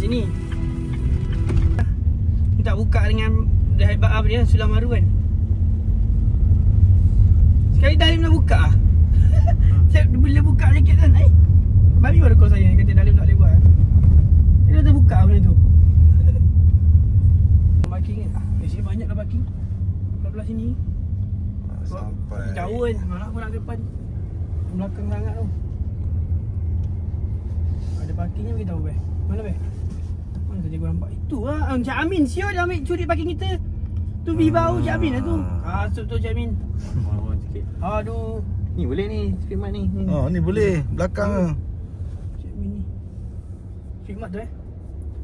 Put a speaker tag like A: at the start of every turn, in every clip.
A: sini. Tak buka dengan apa dia, sulam baru kan. Sekali Dalim dah buka lah. Saya bila buka jaket kan, Babi baru call saya kata Dalim tak boleh buat. Dia dah terbuka benda tu. Parking kan? Sini banyak dah parking. Belah sini.
B: Sampai
A: jauh kan. Mana aku nak ke depan. Belakang sangat tu. Ada parkingnya beritahu beh. Mana beh? Mana saja gua nampak. Itu lah Cik Amin. Siapa dia ambil curi parking kita. Tu bau Cik Amin lah tu. Kasut tu Cik Amin. Aduh.
C: Ni boleh ni, Speedmart ni.
B: Oh, ni boleh. Belakang ke?
A: Cik Amin ni. Speedmart tu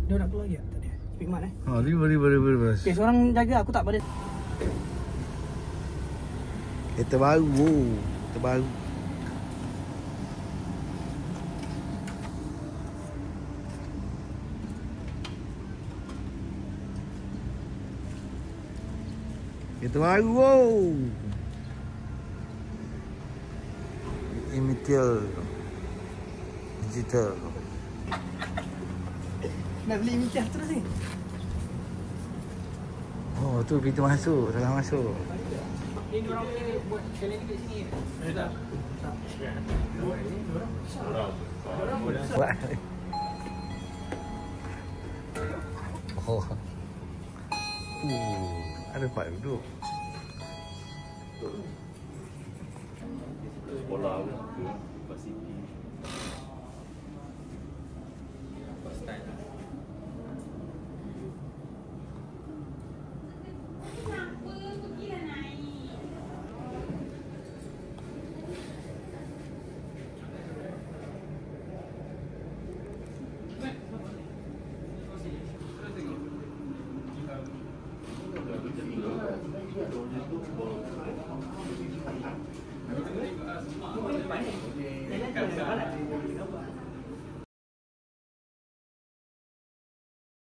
A: Dia nak keluar lagi tak? Tak ada. Speedmart
B: Oh, boleh.
A: Okay, seorang jaga aku tak pada.
B: Kereta baru. Kereta baru. Kereta baru. Imitil digital.
A: Nak beli micah terus ni.
B: Oh, tu pintu masuk. Salah masuk.
A: Ni diorang punya buat challenge kat sini. Tak.
B: Buat. Oh. Ada tempat duduk.
C: Sekolah ke Pasiti. First time.